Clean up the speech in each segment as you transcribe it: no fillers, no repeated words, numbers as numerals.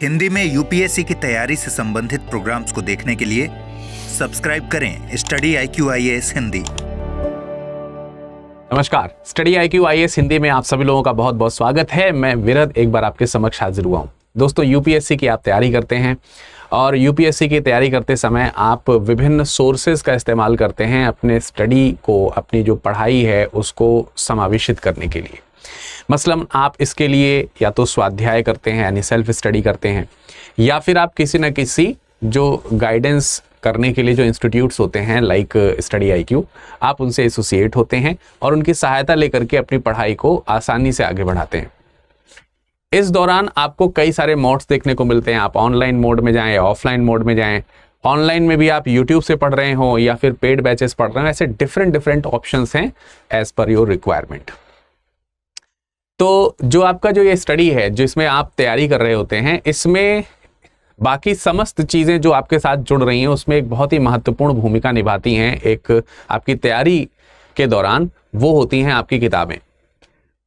हिंदी में यूपीएससी की तैयारी से संबंधित प्रोग्राम्स को देखने के लिए सब्सक्राइब करें स्टडी IQ IAS हिंदी। नमस्कार, स्टडी IQ IAS हिंदी में आप सभी लोगों का बहुत बहुत स्वागत है। मैं विरद एक बार आपके समक्ष हाजिर हुआ हूँ। दोस्तों, यूपीएससी की आप तैयारी करते हैं और यूपीएससी की तैयारी करते समय आप विभिन्न सोर्सेज का इस्तेमाल करते हैं अपने स्टडी को, अपनी जो पढ़ाई है उसको समावेशित करने के लिए। मसलन आप इसके लिए या तो स्वाध्याय करते हैं यानी सेल्फ स्टडी करते हैं, या फिर आप किसी न किसी जो गाइडेंस करने के लिए जो इंस्टीट्यूट्स होते हैं लाइक स्टडी IQ, आप उनसे एसोसिएट होते हैं और उनकी सहायता लेकर के अपनी पढ़ाई को आसानी से आगे बढ़ाते हैं। इस दौरान आपको कई सारे मोड्स देखने को मिलते हैं। आप ऑनलाइन मोड में जाएं या ऑफलाइन मोड में जाएं। ऑनलाइन में भी आप यूट्यूब से पढ़ रहे हो या फिर पेड बैचेस पढ़ रहे हो, ऐसे डिफरेंट ऑप्शंस हैं एज पर योर रिक्वायरमेंट। तो जो आपका जो ये स्टडी है जिसमें आप तैयारी कर रहे होते हैं, इसमें बाकी समस्त चीज़ें जो आपके साथ जुड़ रही हैं उसमें एक बहुत ही महत्वपूर्ण भूमिका निभाती हैं एक आपकी तैयारी के दौरान, वो होती हैं आपकी किताबें।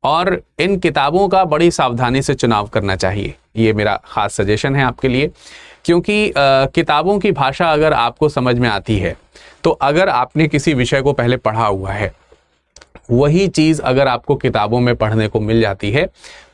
और इन किताबों का बड़ी सावधानी से चुनाव करना चाहिए, ये मेरा खास सजेशन है आपके लिए। क्योंकि किताबों की भाषा अगर आपको समझ में आती है तो अगर आपने किसी विषय को पहले पढ़ा हुआ है, वही चीज़ अगर आपको किताबों में पढ़ने को मिल जाती है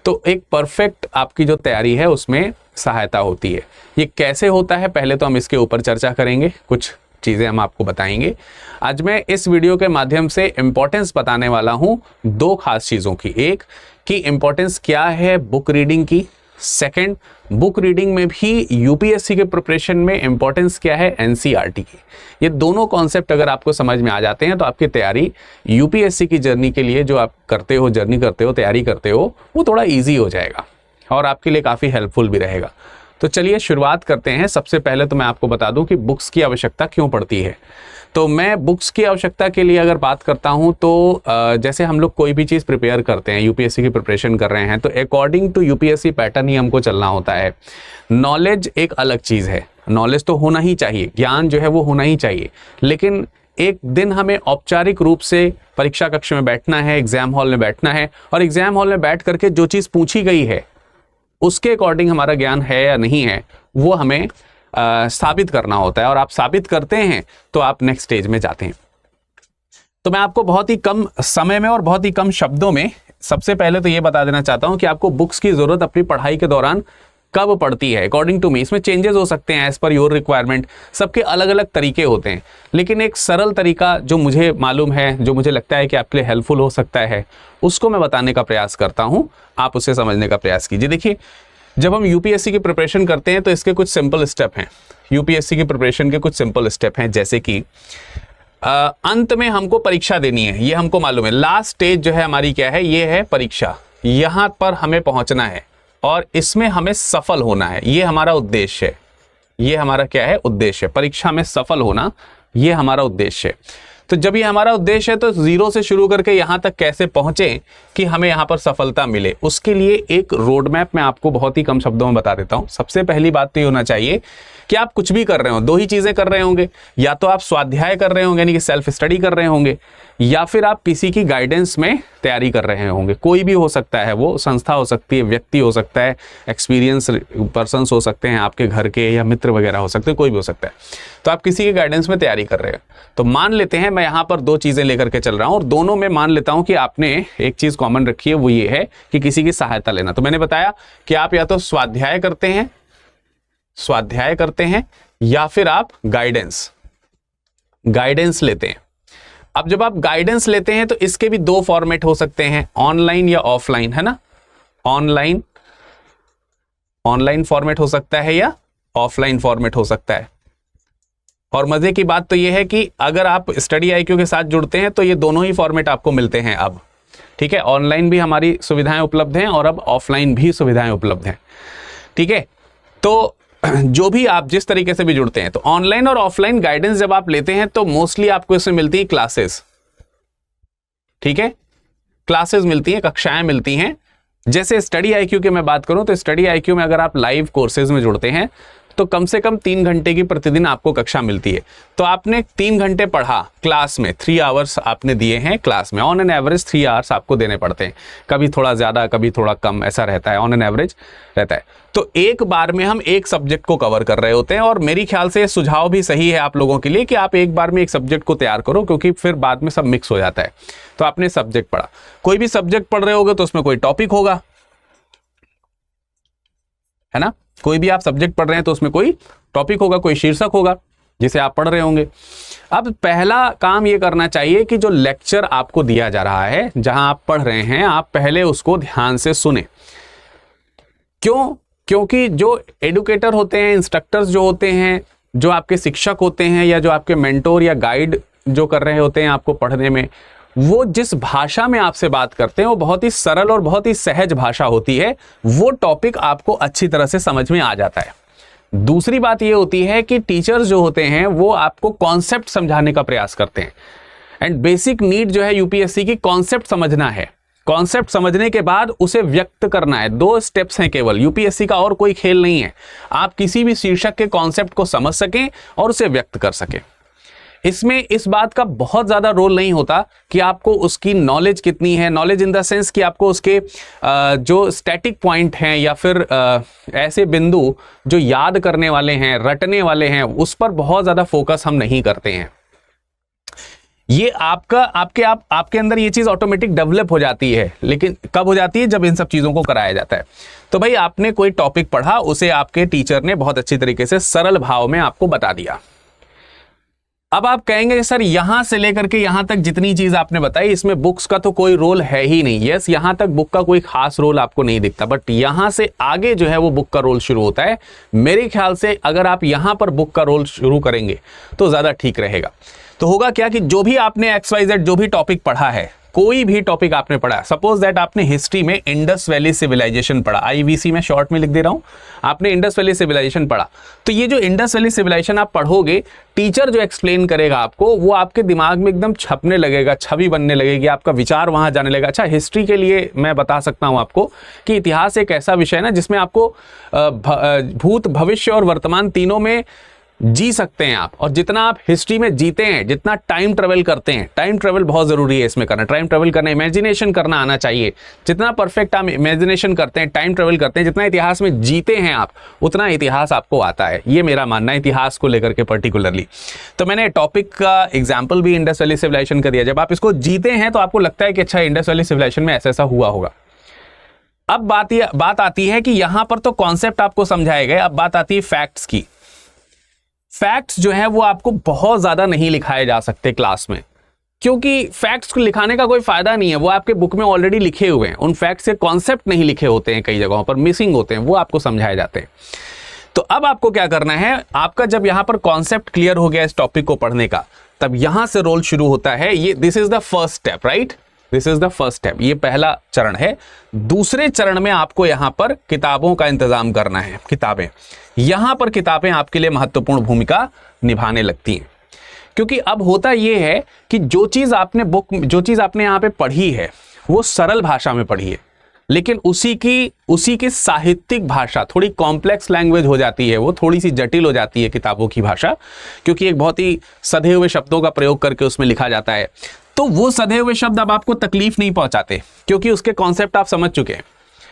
तो एक परफेक्ट आपकी जो तैयारी है उसमें सहायता होती है। ये कैसे होता है पहले तो हम इसके ऊपर चर्चा करेंगे, कुछ चीज़ें हम आपको बताएंगे। आज मैं इस वीडियो के माध्यम से इम्पोर्टेंस बताने वाला हूँ दो खास चीज़ों की। एक कि इम्पोर्टेंस क्या है बुक रीडिंग की, सेकंड बुक रीडिंग में भी यूपीएससी के प्रिपरेशन में इम्पोर्टेंस क्या है NCERT की। ये दोनों कॉन्सेप्ट अगर आपको समझ में आ जाते हैं तो आपकी तैयारी यूपीएससी की जर्नी के लिए जो आप करते हो, जर्नी करते हो, तैयारी करते हो, वो थोड़ा इजी हो जाएगा और आपके लिए काफ़ी हेल्पफुल भी रहेगा। तो चलिए शुरुआत करते हैं। सबसे पहले तो मैं आपको बता दूं कि बुक्स की आवश्यकता क्यों पड़ती है। तो मैं बुक्स की आवश्यकता के लिए अगर बात करता हूं तो जैसे हम लोग कोई भी चीज़ प्रिपेयर करते हैं, यूपीएससी की प्रिपरेशन कर रहे हैं, तो अकॉर्डिंग टू यूपीएससी पैटर्न ही हमको चलना होता है। नॉलेज एक अलग चीज़ है, नॉलेज तो होना ही चाहिए, ज्ञान जो है वो होना ही चाहिए, लेकिन एक दिन हमें औपचारिक रूप से परीक्षा कक्ष में बैठना है, एग्जाम हॉल में बैठना है और एग्जाम हॉल में बैठ करके जो चीज़ पूछी गई है उसके अकॉर्डिंग हमारा ज्ञान है या नहीं है वो हमें साबित करना होता है। और आप साबित करते हैं तो आप नेक्स्ट स्टेज में जाते हैं। तो मैं आपको बहुत ही कम समय में और बहुत ही कम शब्दों में सबसे पहले तो ये बता देना चाहता हूं कि आपको बुक्स की जरूरत अपनी पढ़ाई के दौरान कब पड़ती है। अकॉर्डिंग टू मी इसमें चेंजेस हो सकते हैं एज पर योर रिक्वायरमेंट, सबके अलग अलग तरीके होते हैं, लेकिन एक सरल तरीका जो मुझे मालूम है, जो मुझे लगता है कि आपके लिए हेल्पफुल हो सकता है, उसको मैं बताने का प्रयास करता हूं, आप उसे समझने का प्रयास कीजिए। देखिए, जब हम यूपीएससी की प्रिपरेशन करते हैं तो इसके कुछ सिंपल स्टेप हैं। यूपीएससी की प्रिपरेशन के कुछ सिंपल स्टेप हैं, जैसे कि अंत में हमको परीक्षा देनी है, ये हमको मालूम है। लास्ट स्टेज जो है हमारी क्या है, ये है परीक्षा। यहां पर हमें पहुंचना है और इसमें हमें सफल होना है, ये हमारा उद्देश्य है। ये हमारा क्या है, उद्देश्य है, परीक्षा में सफल होना, ये हमारा उद्देश्य है। तो जब ये हमारा उद्देश्य है तो जीरो से शुरू करके यहां तक कैसे पहुंचे कि हमें यहां पर सफलता मिले, उसके लिए एक रोड मैप मैं आपको बहुत ही कम शब्दों में बता देता हूं। सबसे पहली बात तो ये होना चाहिए कि आप कुछ भी कर रहे हो, दो ही चीजें कर रहे होंगे, या तो आप स्वाध्याय कर रहे होंगे यानी कि सेल्फ स्टडी कर रहे होंगे, या फिर आप किसी की गाइडेंस में तैयारी कर रहे होंगे। कोई भी हो सकता है, वो संस्था हो सकती है, व्यक्ति हो सकता है, एक्सपीरियंस पर्सन्स हो सकते हैं आपके घर के या मित्र वगैरह हो सकते हैं, कोई भी हो सकता है। तो आप किसी के गाइडेंस में तैयारी कर रहे हो। तो मान लेते हैं मैं यहाँ पर दो चीजें लेकर के चल रहा हूँ और दोनों में मान लेता हूँ कि आपने एक चीज कॉमन रखी है, वो ये है कि किसी की सहायता लेना। तो मैंने बताया कि आप या तो स्वाध्याय करते हैं या फिर आप गाइडेंस लेते हैं। अब जब आप गाइडेंस लेते हैं तो इसके भी दो फॉर्मेट हो सकते हैं, ऑनलाइन या ऑफलाइन, है ना। ऑनलाइन फॉर्मेट हो सकता है या ऑफलाइन फॉर्मेट हो सकता है। और मजे की बात तो यह है कि अगर आप स्टडी IQ के साथ जुड़ते हैं तो ये दोनों ही फॉर्मेट आपको मिलते हैं अब, ठीक है। ऑनलाइन भी हमारी सुविधाएं उपलब्ध हैं और अब ऑफलाइन भी सुविधाएं उपलब्ध हैं, ठीक है। तो जो भी आप जिस तरीके से भी जुड़ते हैं, तो ऑनलाइन और ऑफलाइन गाइडेंस जब आप लेते हैं तो मोस्टली आपको इसमें मिलती है क्लासेस, ठीक है। क्लासेस मिलती हैं, कक्षाएं मिलती हैं। जैसे स्टडी IQ की मैं बात करूं तो स्टडी IQ में अगर आप लाइव कोर्सेज में जुड़ते हैं तो कम से कम 3 घंटे की प्रतिदिन आपको कक्षा मिलती है। तो आपने 3 घंटे पढ़ा क्लास में, 3 आवर्स आपने दिए हैं क्लास में, ऑन एन एवरेज 3 आवर्स आपको देने पड़ते हैं, कभी थोड़ा ज़्यादा कभी थोड़ा कम, ऐसा रहता है, ऑन एन एवरेज रहता है। तो एक बार में हम एक सब्जेक्ट को कवर कर रहे होते हैं, और मेरी ख्याल से सुझाव भी सही है आप लोगों के लिए कि आप एक बार में एक सब्जेक्ट को तैयार करो, क्योंकि फिर बाद में सब मिक्स हो जाता है। तो आपने सब्जेक्ट पढ़ा, कोई भी सब्जेक्ट पढ़ रहे होगे तो उसमें कोई टॉपिक होगा, है ना, कोई भी आप सब्जेक्ट पढ़ रहे हैं तो उसमें कोई टॉपिक होगा, कोई शीर्षक होगा जिसे आप पढ़ रहे होंगे। अब पहला काम ये करना चाहिए कि जो लेक्चर आपको दिया जा रहा है, जहां आप पढ़ रहे हैं, आप पहले उसको ध्यान से सुने। क्यों? क्योंकि जो एडुकेटर होते हैं, इंस्ट्रक्टर्स जो होते हैं, जो आपके शिक्षक होते हैं, या जो आपके मेंटोर या गाइड जो कर रहे होते हैं आपको पढ़ने में, वो जिस भाषा में आपसे बात करते हैं वो बहुत ही सरल और बहुत ही सहज भाषा होती है। वो टॉपिक आपको अच्छी तरह से समझ में आ जाता है। दूसरी बात ये होती है कि टीचर्स जो होते हैं वो आपको कॉन्सेप्ट समझाने का प्रयास करते हैं, एंड बेसिक नीड जो है यूपीएससी की कॉन्सेप्ट समझना है। कॉन्सेप्ट समझने के बाद उसे व्यक्त करना है। 2 स्टेप्स हैं केवल, यूपीएससी का और कोई खेल नहीं है। आप किसी भी शीर्षक के कॉन्सेप्ट को समझ सकें और उसे व्यक्त कर सकें। इसमें इस बात का बहुत ज्यादा रोल नहीं होता कि आपको उसकी नॉलेज कितनी है, नॉलेज इन द सेंस कि आपको उसके जो स्टैटिक पॉइंट हैं या फिर ऐसे बिंदु जो याद करने वाले हैं, रटने वाले हैं, उस पर बहुत ज्यादा फोकस हम नहीं करते हैं। ये आपके अंदर ये चीज ऑटोमेटिक डेवलप हो जाती है, लेकिन कब हो जाती है? जब इन सब चीजों को कराया जाता है। तो भाई आपने कोई टॉपिक पढ़ा, उसे आपके टीचर ने बहुत अच्छी तरीके से सरल भाव में आपको बता दिया। अब आप कहेंगे सर यहां से लेकर के यहां तक जितनी चीज आपने बताई, इसमें बुक्स का तो कोई रोल है ही नहीं। यस, यहां तक बुक का कोई खास रोल आपको नहीं दिखता, बट यहां से आगे जो है वो बुक का रोल शुरू होता है। मेरे ख्याल से अगर आप यहां पर बुक का रोल शुरू करेंगे तो ज्यादा ठीक रहेगा। तो होगा क्या कि जो भी आपने XYZ जो भी टॉपिक पढ़ा है, कोई भी टॉपिक आपने पढ़ा, सपोज दैट आपने हिस्ट्री में इंडस वैली सिविलाइजेशन पढ़ा, IVC में शॉर्ट में लिख दे रहा हूं, आपने इंडस वैली सिविलाइजेशन पढ़ा, तो ये जो इंडस वैली सिविलाइजेशन आप पढ़ोगे, टीचर जो एक्सप्लेन करेगा आपको, वो आपके दिमाग में एकदम छपने लगेगा, छवि बनने लगेगी, आपका विचार वहां जाने लगेगा। अच्छा, हिस्ट्री के लिए मैं बता सकता हूं आपको कि इतिहास एक ऐसा विषय है ना जिसमें आपको भूत, भविष्य और वर्तमान तीनों में जी सकते हैं आप। और जितना आप हिस्ट्री में जीते हैं, जितना टाइम ट्रेवल करते हैं, टाइम ट्रेवल बहुत जरूरी है इसमें करना, टाइम ट्रेवल करना, इमेजिनेशन करना आना चाहिए। जितना परफेक्ट आप इमेजिनेशन करते हैं, टाइम ट्रेवल करते हैं, जितना इतिहास में जीते हैं आप, उतना इतिहास आपको आता है। ये मेरा मानना है इतिहास को लेकर के पर्टिकुलरली। तो मैंने टॉपिक का एग्जाम्पल भी इंडस वैली सिविलाइजेशन का दिया। जब आप इसको जीते हैं तो आपको लगता है कि अच्छा इंडस वैली सिविलाइजेशन में ऐसा ऐसा हुआ होगा। अब बात आती है कि यहां पर तो कॉन्सेप्ट आपको समझाए गए, अब बात आती है फैक्ट्स की। फैक्ट्स जो है वो आपको बहुत ज्यादा नहीं लिखाए जा सकते क्लास में, क्योंकि फैक्ट्स को लिखाने का कोई फायदा नहीं है, वो आपके बुक में ऑलरेडी लिखे हुए हैं। उन फैक्ट्स के कॉन्सेप्ट नहीं लिखे होते हैं, कई जगहों पर मिसिंग होते हैं, वो आपको समझाए जाते हैं। तो अब आपको क्या करना है, आपका जब यहां पर कॉन्सेप्ट क्लियर हो गया इस टॉपिक को पढ़ने का, तब यहां से रोल शुरू होता है। ये this is the first step, right, this is the first step, ये पहला चरण है। दूसरे चरण में आपको यहां पर किताबों का इंतजाम करना है। किताबें, यहां पर किताबें आपके लिए महत्वपूर्ण भूमिका निभाने लगती हैं, क्योंकि अब होता यह है कि जो चीज आपने यहां पे पढ़ी है वो सरल भाषा में पढ़ी है, लेकिन उसी की साहित्यिक भाषा थोड़ी कॉम्प्लेक्स लैंग्वेज हो जाती है, वो थोड़ी सी जटिल हो जाती है किताबों की भाषा, क्योंकि एक बहुत ही सधे हुए शब्दों का प्रयोग करके उसमें लिखा जाता है। तो वो सधे हुए शब्द अब आपको तकलीफ नहीं पहुंचाते, क्योंकि उसके कॉन्सेप्ट आप समझ चुके हैं।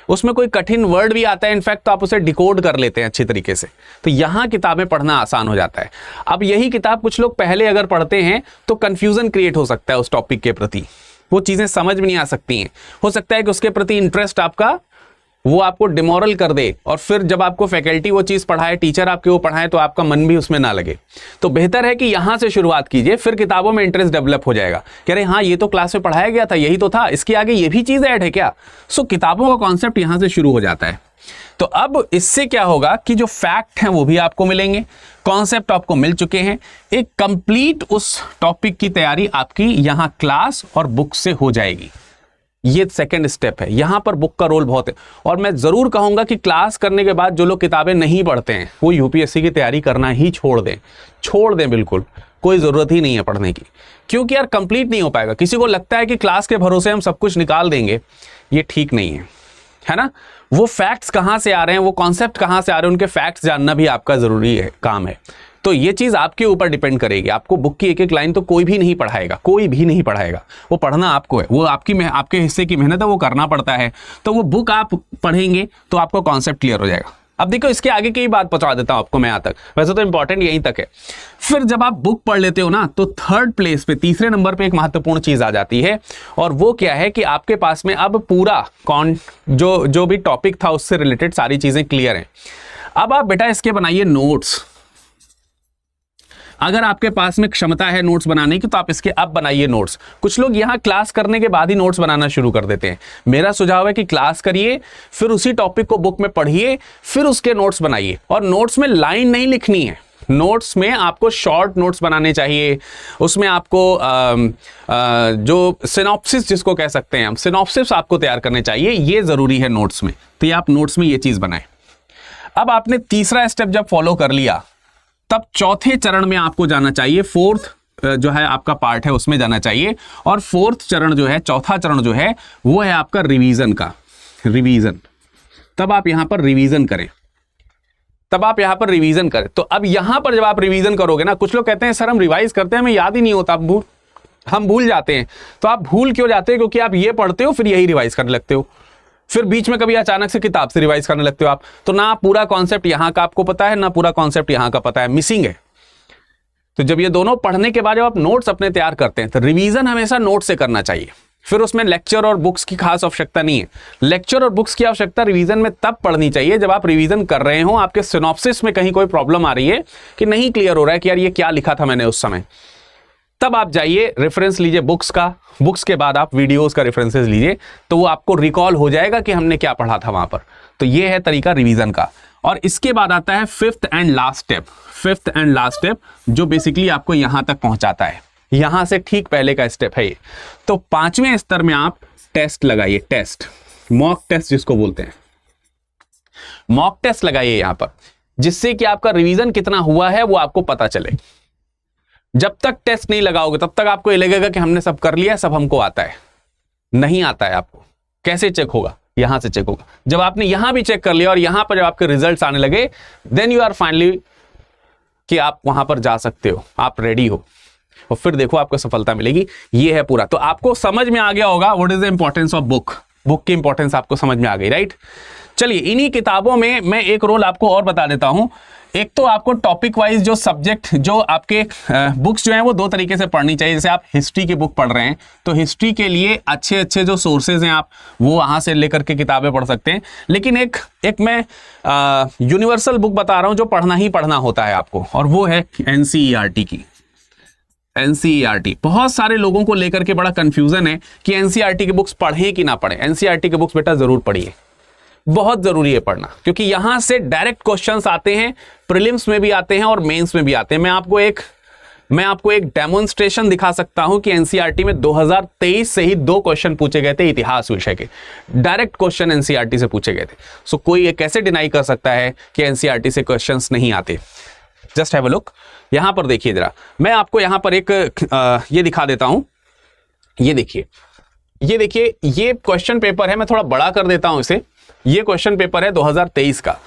उसमें कोई कठिन वर्ड भी आता है, इनफैक्ट तो आप उसे डिकोड कर लेते हैं अच्छी तरीके से। तो यहां किताबें पढ़ना आसान हो जाता है। अब यही किताब कुछ लोग पहले अगर पढ़ते हैं तो कंफ्यूजन क्रिएट हो सकता है उस टॉपिक के प्रति, वो चीजें समझ में नहीं आ सकती हैं। हो सकता है कि उसके प्रति इंटरेस्ट आपका वो आपको डिमोरल कर दे, और फिर जब आपको फैकल्टी वो चीज पढ़ाए, टीचर आपके वो पढ़ाए, तो आपका मन भी उसमें ना lage। तो बेहतर है कि यहां से शुरुआत कीजिए, फिर किताबों में इंटरेस्ट डेवलप हो जाएगा। कह रहे हाँ ये तो क्लास में पढ़ाया गया था, यही तो था, इसके आगे ये भी चीज ऐड है क्या। सो किताबों का कॉन्सेप्ट यहां से शुरू हो जाता है। तो अब इससे क्या होगा कि जो फैक्ट हैं वो भी आपको मिलेंगे, कॉन्सेप्ट आपको मिल चुके हैं, एक कंप्लीट उस टॉपिक की तैयारी आपकी यहां क्लास और बुक से हो जाएगी। ये सेकंड स्टेप है, यहां पर बुक का रोल बहुत है। और मैं जरूर कहूंगा कि क्लास करने के बाद जो लोग किताबें नहीं पढ़ते हैं वो यूपीएससी की तैयारी करना ही छोड़ दें बिल्कुल, कोई जरूरत ही नहीं है पढ़ने की, क्योंकि यार कंप्लीट नहीं हो पाएगा। किसी को लगता है कि क्लास के भरोसे हम सब कुछ निकाल देंगे, ये ठीक नहीं है ना। वो फैक्ट्स कहाँ से आ रहे हैं, वो कॉन्सेप्ट कहाँ से आ रहे हैं, उनके फैक्ट्स जानना भी आपका ज़रूरी है, काम है। तो ये चीज़ आपके ऊपर डिपेंड करेगी। आपको बुक की एक एक लाइन तो कोई भी नहीं पढ़ाएगा, कोई भी नहीं पढ़ाएगा, वो पढ़ना आपको है, वो आपके हिस्से की मेहनत है, वो करना पड़ता है। तो वो बुक आप पढ़ेंगे तो आपको कॉन्सेप्ट क्लियर हो जाएगा। अब देखो, इसके आगे की बात पहुंचा देता हूं आपको मैं यहाँ तक, वैसे तो इंपॉर्टेंट यहीं तक है। फिर जब आप बुक पढ़ लेते हो ना, तो थर्ड प्लेस पे, तीसरे नंबर पे एक महत्वपूर्ण चीज आ जाती है, और वो क्या है कि आपके पास में अब पूरा जो भी टॉपिक था उससे रिलेटेड सारी चीजें क्लियर हैं। अब आप बेटा इसके बनाइए नोट्स। अगर आपके पास में क्षमता है नोट्स बनाने की तो आप इसके अब बनाइए नोट्स। कुछ लोग यहां क्लास करने के बाद ही नोट्स बनाना शुरू कर देते हैं। मेरा सुझाव है कि क्लास करिए, फिर उसी टॉपिक को बुक में पढ़िए, फिर उसके नोट्स बनाइए। और नोट्स में लाइन नहीं लिखनी है, नोट्स में आपको शॉर्ट नोट्स बनाने चाहिए। उसमें आपको जो सिनॉप्सिस जिसको कह सकते हैं हम, सिनॉप्सिस आपको तैयार करने चाहिए, ये जरूरी है नोट्स में। तो ये आप नोट्स में ये चीज बनाएं। अब आपने तीसरा स्टेप जब फॉलो कर लिया, तब चौथे चरण में आपको जाना चाहिए, फोर्थ जो है आपका पार्ट है उसमें जाना चाहिए। और फोर्थ चरण जो है, चौथा चरण जो है, वो है आपका रिवीजन का, रिवीजन। तब आप यहां पर रिवीजन करें, तो अब यहां पर जब आप रिवीजन करोगे ना, कुछ लोग कहते हैं सर हम रिवाइज करते हैं, हमें याद ही नहीं होता, हम भूल जाते हैं। तो आप भूल क्यों जाते हो? क्योंकि आप ये पढ़ते हो फिर यही रिवाइज करने लगते हो, फिर बीच में कभी अचानक से किताब से रिवाइज करने लगते हो आप। तो ना पूरा कॉन्सेप्ट यहां का आपको पता है, ना पूरा कॉन्सेप्ट यहां का पता है, मिसिंग है। तो जब ये दोनों पढ़ने के बाद जब आप नोट्स अपने तैयार करते हैं, तो रिवीजन हमेशा नोट से करना चाहिए। फिर उसमें लेक्चर और बुक्स की खास आवश्यकता नहीं है। लेक्चर और बुक्स की आवश्यकता रिवीजन में तब पढ़नी चाहिए जब आप रिवीजन कर रहे हो, आपके सिनॉप्सिस में कहीं कोई प्रॉब्लम आ रही है कि नहीं क्लियर हो रहा है कि यार ये क्या लिखा था मैंने उस समय। तब आप जाइए, रेफरेंस लीजिए बुक्स का, बुक्स के बाद आप वीडियोस का रेफरेंसेस लीजिए, तो वो आपको रिकॉल हो जाएगा कि हमने क्या पढ़ा था वहां पर। तो ये है तरीका रिवीजन का। और इसके बाद आता है फिफ्थ एंड लास्ट स्टेप, जो बेसिकली आपको यहां तक पहुंचाता है। यहां से ठीक पहले का स्टेप है ये। तो पांचवें स्तर में आप टेस्ट लगाइए, टेस्ट, मॉक टेस्ट जिसको बोलते हैं, मॉक टेस्ट लगाइए यहां पर, जिससे कि आपका रिवीजन कितना हुआ है वो आपको पता चले। जब तक टेस्ट नहीं लगाओगे तब तक आपको ये लगेगा कि हमने सब कर लिया, सब हमको आता है। नहीं आता है आपको। कैसे चेक होगा? यहां से चेक होगा। जब आपने यहां भी चेक कर लिया और यहां पर जब आपके रिजल्ट्स आने लगे, देन यू आर फाइनली कि आप वहां पर जा सकते हो, आप रेडी हो, और फिर देखो आपको सफलता मिलेगी। ये है पूरा। तो आपको समझ में आ गया होगा what is the importance of book. Book की इंपॉर्टेंस आपको समझ में आ गई, राइट? चलिए, इन्हीं किताबों में मैं एक रोल आपको और बता देता हूं। एक तो आपको टॉपिक वाइज जो सब्जेक्ट, जो आपके बुक्स जो हैं वो दो तरीके से पढ़नी चाहिए। जैसे आप हिस्ट्री की बुक पढ़ रहे हैं तो हिस्ट्री के लिए अच्छे अच्छे जो सोर्सेज हैं आप वो वहां से लेकर के किताबें पढ़ सकते हैं। लेकिन एक मैं यूनिवर्सल बुक बता रहा हूं जो पढ़ना ही पढ़ना होता है आपको, और वो है एनसीईआरटी की। एनसीईआरटी, बहुत सारे लोगों को लेकर के बड़ा कंफ्यूजन है कि एनसीईआरटी की बुक्स पढ़ें कि ना पढ़ें। एनसीईआरटी की बुक्स बेटा जरूर पढ़िए, बहुत जरूरी है पढ़ना, क्योंकि यहां से डायरेक्ट क्वेश्चंस आते हैं, प्रीलिम्स में भी आते हैं और मेंस में भी आते हैं। मैं आपको एक डेमोन्स्ट्रेशन दिखा सकता हूं कि एनसीईआरटी में 2023 से ही 2 क्वेश्चन पूछे गए थे इतिहास विषय के, डायरेक्ट क्वेश्चन एनसीईआरटी से पूछे गए थे। सो कोई ये कैसे डिनाई कर सकता है कि एनसीईआरटी से क्वेश्चंस नहीं आते? Just have a look. यहां पर देखिए जरा, मैं आपको यहां पर एक ये दिखा देता हूं। ये देखिए, ये क्वेश्चन पेपर है। मैं थोड़ा बड़ा कर देता हूं इसे। ये क्वेश्चन पेपर है 2023 का।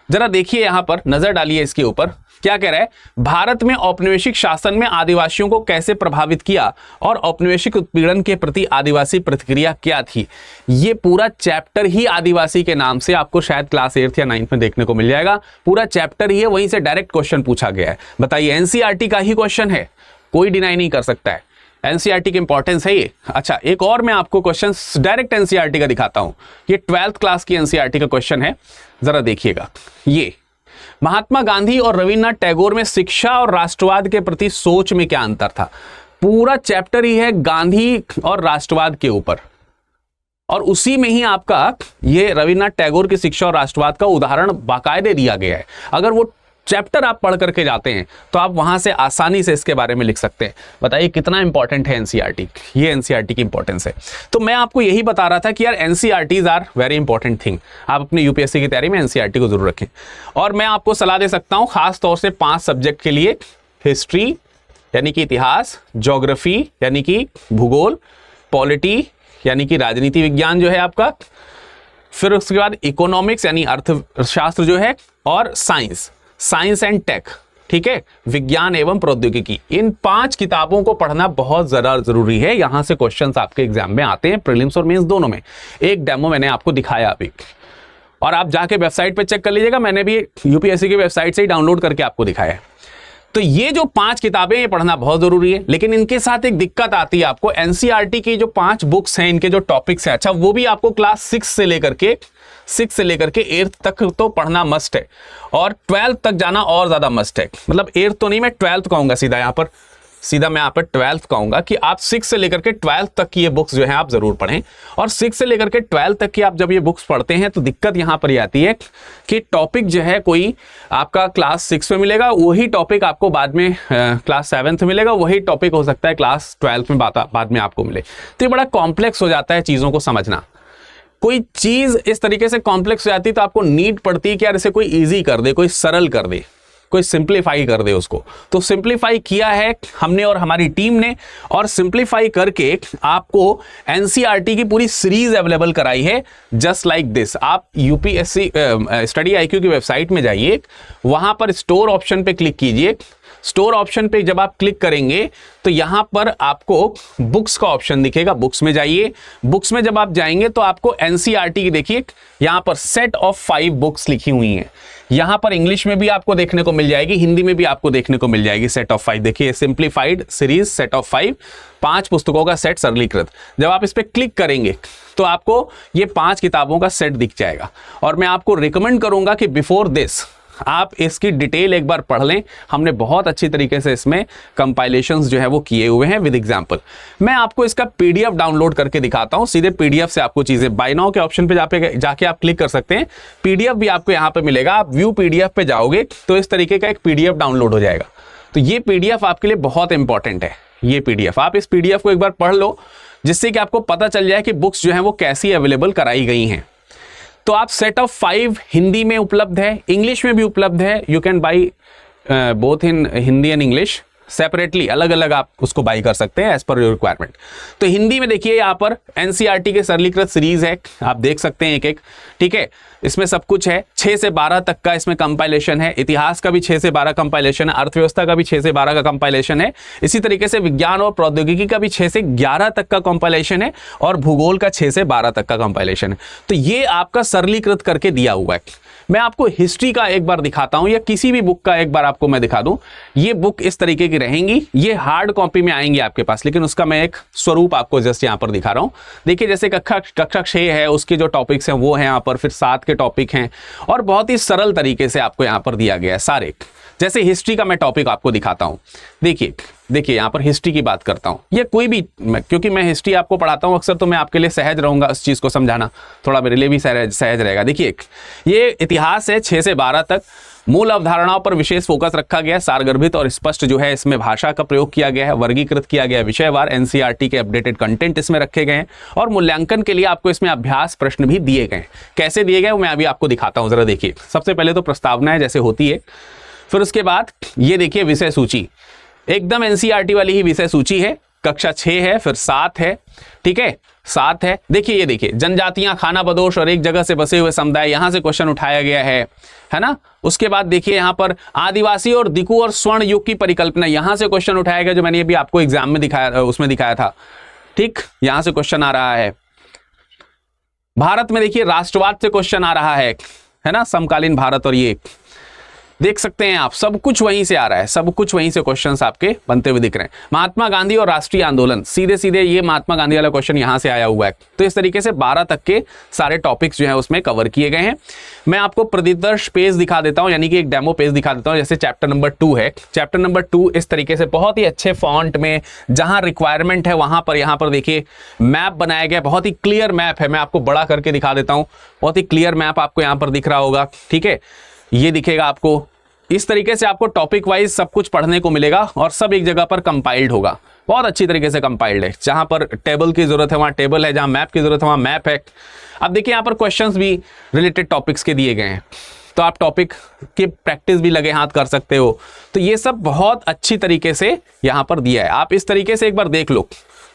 जरा देखिए, यहां पर नजर डालिए इसके ऊपर। क्या कह रहा है? भारत में औपनिवेशिक शासन में आदिवासियों को कैसे प्रभावित किया और औपनिवेशिक उत्पीड़न के प्रति आदिवासी प्रतिक्रिया क्या थी। ये पूरा चैप्टर ही आदिवासी के नाम से आपको शायद क्लास 8th या 9th में देखने को मिल जाएगा। पूरा चैप्टर ही है, वहीं से डायरेक्ट क्वेश्चन पूछा गया है। बताइए, एनसीईआरटी का ही क्वेश्चन है, कोई डिनाई नहीं कर सकता है। एनसीईआरटी की इंपॉर्टेंस है ये। अच्छा, एक और मैं आपको क्वेश्चन डायरेक्ट एनसीईआरटी का दिखाता हूं। ये 12th क्लास की एनसीईआरटी का क्वेश्चन है, जरा देखिएगा। ये महात्मा गांधी और रविन्द्रनाथ टैगोर में शिक्षा और राष्ट्रवाद के प्रति सोच में क्या अंतर था। पूरा चैप्टर ही है गांधी और राष्ट्रवाद के ऊपर, और उसी में ही आपका ये रविन्द्रनाथ टैगोर की शिक्षा और राष्ट्रवाद का उदाहरण बाकायदे दिया गया है। अगर वो चैप्टर आप पढ़ करके जाते हैं तो आप वहां से आसानी से इसके बारे में लिख सकते हैं। बताइए कितना इंपॉर्टेंट है एनसीईआरटी। ये एनसीईआरटी की इंपॉर्टेंस है। तो मैं आपको यही बता रहा था कि यार NCERTs are very important thing. आप अपने यूपीएससी की तैयारी में एनसीईआरटी को जरूर रखें। और मैं आपको सलाह दे सकता हूं खास तौर से 5 सब्जेक्ट के लिए, हिस्ट्री यानी कि इतिहास, ज्योग्राफी यानी कि भूगोल, पॉलिटी यानी कि राजनीति विज्ञान जो है आपका, फिर उसके बाद इकोनॉमिक्स यानी अर्थशास्त्र जो है, और साइंस एंड टेक, ठीक है, विज्ञान एवं प्रौद्योगिकी। इन 5 किताबों को पढ़ना बहुत ज्यादा जरूरी है। यहां से क्वेश्चंस आपके एग्जाम में आते हैं, प्रीलिम्स और मेंस दोनों में। एक डेमो मैंने आपको दिखाया अभी, और आप जाके वेबसाइट पे चेक कर लीजिएगा, मैंने भी यूपीएससी की वेबसाइट से ही डाउनलोड करके आपको दिखाया है। तो ये जो 5 किताबें, ये पढ़ना बहुत जरूरी है। लेकिन इनके साथ एक दिक्कत आती है आपको, एनसीईआरटी की जो 5 बुक्स हैं, इनके जो टॉपिक्स हैं, अच्छा वो भी आपको क्लास 6 से लेकर के 8th तक तो पढ़ना मस्ट है, और 12th तक जाना और ज्यादा मस्ट है। मतलब 8th तो नहीं, मैं 12th कहूंगा सीधा मैं यहाँ पर 12th कहूंगा कि आप 6 से लेकर के 12th तक की ये बुक्स जो है आप जरूर पढ़ें। और 6 से लेकर के 12th तक की आप जब ये बुक्स पढ़ते हैं तो दिक्कत यहाँ पर ये आती है कि टॉपिक जो है कोई आपका क्लास 6 में मिलेगा, वही टॉपिक आपको बाद में क्लास 7th मिलेगा, वही टॉपिक हो सकता है क्लास 12th में बाद में आपको मिले। तो ये बड़ा कॉम्प्लेक्स हो जाता है चीज़ों को समझना। कोई चीज़ इस तरीके से कॉम्प्लेक्स हो जाती है तो आपको नीड पड़ती है कि यार इसे कोई ईजी कर दे, कोई सरल कर दे, कोई सिंप्लीफाई कर दे उसको। तो सिंप्लीफाई किया है हमने और हमारी टीम ने, और सिंप्लीफाई करके आपको एनसीईआरटी की पूरी सीरीज अवेलेबल कराई है जस्ट लाइक दिस। आप यूपीएससी स्टडी आईक्यू की वेबसाइट में जाइए, वहां पर स्टोर ऑप्शन पे क्लिक कीजिए। स्टोर ऑप्शन पे जब आप क्लिक करेंगे तो यहां पर आपको बुक्स का ऑप्शन दिखेगा, बुक्स में जाइए। बुक्स में जब आप जाएंगे तो आपको एनसीईआरटी की देखिए यहां पर सेट ऑफ 5 बुक्स लिखी हुई हैं। यहां पर इंग्लिश में भी आपको देखने को मिल जाएगी, हिंदी में भी आपको देखने को मिल जाएगी सेट ऑफ 5। देखिए सिंप्लीफाइड सीरीज सेट ऑफ 5 पुस्तकों का सेट सरलीकृत। जब आप इस पर क्लिक करेंगे तो आपको ये 5 किताबों का सेट दिख जाएगा। और मैं आपको रिकमेंड करूंगा कि बिफोर दिस आप इसकी डिटेल एक बार पढ़ लें। हमने बहुत अच्छी तरीके से इसमें कंपाइलेशंस जो है वो किए हुए हैं विद एग्जांपल। मैं आपको इसका पीडीएफ डाउनलोड करके दिखाता हूं। सीधे पीडीएफ से आपको चीजें, बाय नाउ के ऑप्शन पे जाके आप क्लिक कर सकते हैं। पीडीएफ भी आपको यहां पे मिलेगा। आप व्यू पीडीएफ पे जाओगे तो इस तरीके का एक पीडीएफ डाउनलोड हो जाएगा। तो ये पीडीएफ आपके लिए बहुत इंपॉर्टेंट है। ये पीडीएफ, आप इस पीडीएफ को एक बार पढ़ लो, जिससे कि आपको पता चल जाए कि बुक्स जो है वो कैसी अवेलेबल कराई गई हैं। तो आप सेट ऑफ 5 हिंदी में उपलब्ध है, इंग्लिश में भी उपलब्ध है। You can buy both in Hindi and English separately, अलग अलग आप उसको बाई कर सकते हैं एज पर योर रिक्वायरमेंट। तो हिंदी में देखिए यहाँ पर एनसीईआरटी के सरलीकृत सीरीज है, आप देख सकते हैं एक एक, ठीक है। इसमें सब कुछ है, 6 से 12 तक का इसमें कंपाइलेशन है। इतिहास का भी 6 से 12 कंपाइलेशन है, अर्थव्यवस्था का भी 6 से 12 का कंपाइलेशन है। इसी तरीके से विज्ञान और प्रौद्योगिकी का भी 6 से 11 तक का कंपाइलेशन है, और भूगोल का 6 से 12 तक का कंपाइलेशन है। तो ये आपका सरलीकृत करके दिया हुआ है। मैं आपको हिस्ट्री का एक बार दिखाता हूं, या किसी भी बुक का एक बार आपको मैं दिखा दूं। ये बुक इस तरीके की रहेंगी, ये हार्ड कॉपी में आएंगी आपके पास, लेकिन उसका मैं एक स्वरूप आपको जस्ट यहां पर दिखा रहा हूं। देखिए जैसे कक्षा 6 है, उसके जो टॉपिक्स हैं वो हैं यहाँ पर, फिर 7 के टॉपिक हैं, और बहुत ही सरल तरीके से आपको यहाँ पर दिया गया है सारे। जैसे हिस्ट्री का मैं टॉपिक आपको दिखाता हूं। देखिए यहाँ पर हिस्ट्री की बात करता हूं, ये कोई भी, क्योंकि मैं हिस्ट्री आपको पढ़ाता हूं अक्सर, तो मैं आपके लिए सहज रहूंगा उस चीज को समझाना, थोड़ा मेरे लिए भी सहज रहेगा। देखिए ये इतिहास है 6 से 12 तक। मूल अवधारणाओं पर विशेष फोकस रखा गया है, सारगर्भित और स्पष्ट जो है इसमें भाषा का प्रयोग किया गया है, वर्गीकृत किया गया है विषयवार। एनसीईआरटी के अपडेटेड कंटेंट इसमें रखे गए हैं, और मूल्यांकन के लिए आपको इसमें अभ्यास प्रश्न भी दिए गए हैं। कैसे दिए गए वो मैं अभी आपको दिखाता हूं, जरा देखिए। सबसे पहले तो प्रस्तावना है जैसे होती है, फिर उसके बाद ये देखिए विषय सूची, एकदम एनसीईआरटी वाली ही विषय सूची है। कक्षा 6 है, फिर 7 है, ठीक है, 7 है। देखिए ये देखिए जनजातियां, खाना बदोश और एक जगह से बसे हुए समुदाय, यहां से क्वेश्चन उठाया गया है ना। उसके बाद देखिए यहां पर आदिवासी और दिकु और स्वर्ण युग की परिकल्पना, यहां से क्वेश्चन उठाया गया, जो मैंने अभी आपको एग्जाम में दिखाया, उसमें दिखाया था, ठीक, यहां से क्वेश्चन आ रहा है। भारत में देखिए राष्ट्रवाद से क्वेश्चन आ रहा है ना, समकालीन भारत, और ये देख सकते हैं आप, सब कुछ वहीं से आ रहा है, सब कुछ वहीं से क्वेश्चंस आपके बनते हुए दिख रहे हैं। महात्मा गांधी और राष्ट्रीय आंदोलन, सीधे सीधे ये महात्मा गांधी वाला क्वेश्चन यहां से आया हुआ है। तो इस तरीके से 12 तक के सारे टॉपिक्स जो है उसमें कवर किए गए हैं। मैं आपको प्रतिदर्श पेज दिखा देता हूं, यानी कि एक डेमो पेज दिखा देता हूं। जैसे चैप्टर नंबर 2 है, चैप्टर नंबर 2 इस तरीके से बहुत ही अच्छे फॉन्ट में, जहां रिक्वायरमेंट है वहां पर, यहां पर देखिए मैप बनाया गया, बहुत ही क्लियर मैप है। मैं आपको बड़ा करके दिखा देता हूं, बहुत ही क्लियर मैप आपको यहां पर दिख रहा होगा, ठीक है, ये दिखेगा आपको। इस तरीके से आपको टॉपिक वाइज सब कुछ पढ़ने को मिलेगा, और सब एक जगह पर कंपाइल्ड होगा, बहुत अच्छी तरीके से कंपाइल्ड है। जहां पर टेबल की जरूरत है वहां टेबल है, जहां मैप की जरूरत है वहां मैप है। अब देखिए यहाँ पर क्वेश्चंस भी रिलेटेड टॉपिक्स के दिए गए हैं, तो आप टॉपिक की प्रैक्टिस भी लगे हाथ कर सकते हो। तो ये सब बहुत अच्छी तरीके से यहाँ पर दिया है। आप इस तरीके से एक बार देख लो,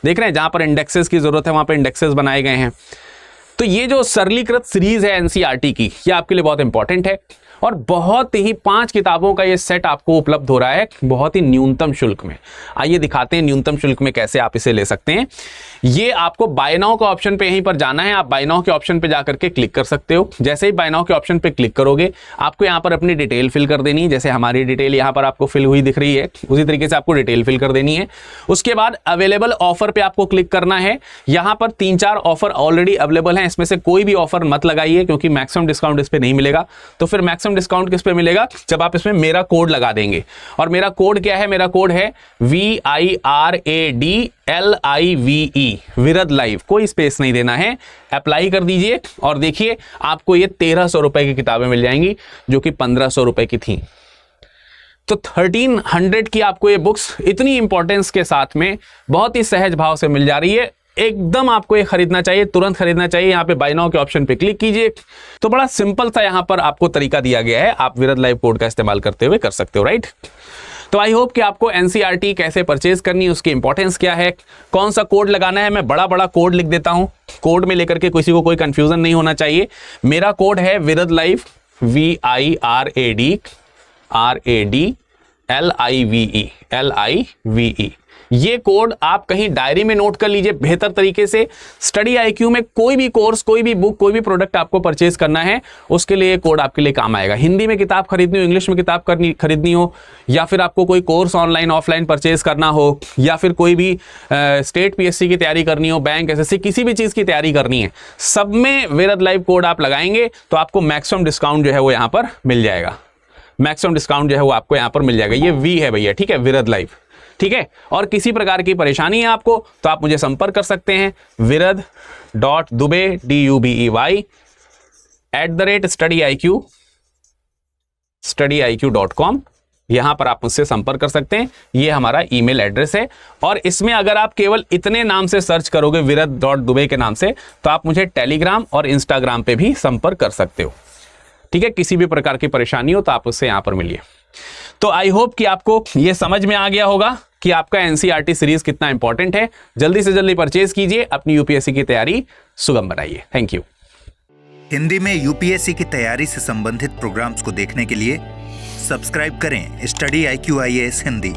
देख रहे हैं, जहां पर इंडेक्सेस की जरूरत है वहां पर इंडेक्सेस बनाए गए हैं। तो ये जो सरलीकृत सीरीज है एनसीईआरटी की, ये आपके लिए बहुत इंपॉर्टेंट है और बहुत ही 5 किताबों का ये सेट आपको उपलब्ध हो रहा है बहुत ही न्यूनतम शुल्क में। आइए दिखाते हैं न्यूनतम शुल्क में कैसे आप इसे ले सकते हैं। ये आपको बाय नाउ का ऑप्शन पे यहीं पर जाना है। आप बाय नाउ के ऑप्शन पे जाकर के क्लिक कर सकते हो। जैसे ही बाय नाउ के ऑप्शन पे क्लिक करोगे, आपको यहाँ पर अपनी डिटेल फिल कर देनी है। जैसे हमारी डिटेल यहाँ पर आपको फिल हुई दिख रही है, उसी तरीके से आपको डिटेल फिल कर देनी है। उसके बाद अवेलेबल ऑफर पे आपको क्लिक करना है। यहाँ पर 3-4 ऑफर ऑलरेडी अवेलेबल हैं, इसमें से कोई भी ऑफर मत लगाइए क्योंकि मैक्सिमम डिस्काउंट इस पे नहीं मिलेगा। तो फिर मैक्सिमम डिस्काउंट किस पे मिलेगा? जब आप इसमें मेरा कोड लगा देंगे। और मेरा कोड क्या है? मेरा कोड है VIRADLIVE, विरद लाइव, कोई स्पेस नहीं देना है। अप्लाई कर दीजिए और देखिए आपको ये 1300 रुपए की किताबें मिल जाएंगी जो कि 1500 रुपए की थी। तो 1300 की आपको ये बुक्स इतनी इंपॉर्टेंस के साथ में बहुत ही सहज भाव से मिल जा रही है। एकदम आपको ये खरीदना चाहिए, तुरंत खरीदना चाहिए। यहाँ पे बाय नाउ के ऑप्शन पे क्लिक कीजिए। तो बड़ा सिंपल सा यहाँ पर आपको तरीका दिया गया है, आप विरद लाइव कोड का इस्तेमाल करते हुए कर सकते हो, राइट। तो आई होप कि आपको एनसीईआरटी कैसे परचेज करनी है, उसकी इंपॉर्टेंस क्या है, कौन सा कोड लगाना है। मैं बड़ा बड़ा कोड लिख देता हूं, कोड में लेकर के किसी को कोई कंफ्यूजन नहीं होना चाहिए। मेरा कोड है विरद लाइव, VIRADLIVE। ये कोड आप कहीं डायरी में नोट कर लीजिए बेहतर तरीके से। स्टडी आईक्यू में कोई भी कोर्स, कोई भी बुक, कोई भी प्रोडक्ट आपको परचेज करना है, उसके लिए ये कोड आपके लिए काम आएगा। हिंदी में किताब खरीदनी हो, इंग्लिश में किताब खरीदनी हो, या फिर आपको कोई कोर्स ऑनलाइन ऑफलाइन परचेज करना हो, या फिर कोई भी स्टेट पीएससी की तैयारी करनी हो, बैंक एसएससी, किसी भी चीज की तैयारी करनी है, सब में विरद लाइव कोड आप लगाएंगे तो आपको मैक्सिमम डिस्काउंट जो है वो यहाँ पर मिल जाएगा। मैक्सिमम डिस्काउंट जो है वो आपको यहाँ पर मिल जाएगा। ये वी है भैया, ठीक है, विरद लाइव, ठीक है। और किसी प्रकार की परेशानी है आपको तो आप मुझे संपर्क कर सकते हैं virad.dubey @studiiq.com। यहां पर आप मुझसे संपर्क कर सकते हैं। ये हमारा ईमेल एड्रेस है। और इसमें अगर आप केवल इतने नाम से सर्च करोगे virad.dubey के नाम से, तो आप मुझे टेलीग्राम और इंस्टाग्राम पे भी संपर्क कर सकते हो, ठीक है। किसी भी प्रकार की परेशानी हो तो आप उससे यहां पर मिलिए। तो आई होप कि आपको ये समझ में आ गया होगा कि आपका एनसीईआरटी सीरीज कितना इंपॉर्टेंट है। जल्दी से जल्दी परचेज कीजिए, अपनी यूपीएससी की तैयारी सुगम बनाइए। Thank you. हिंदी में यूपीएससी की तैयारी से संबंधित प्रोग्राम्स को देखने के लिए सब्सक्राइब करें स्टडी IQ IAS हिंदी।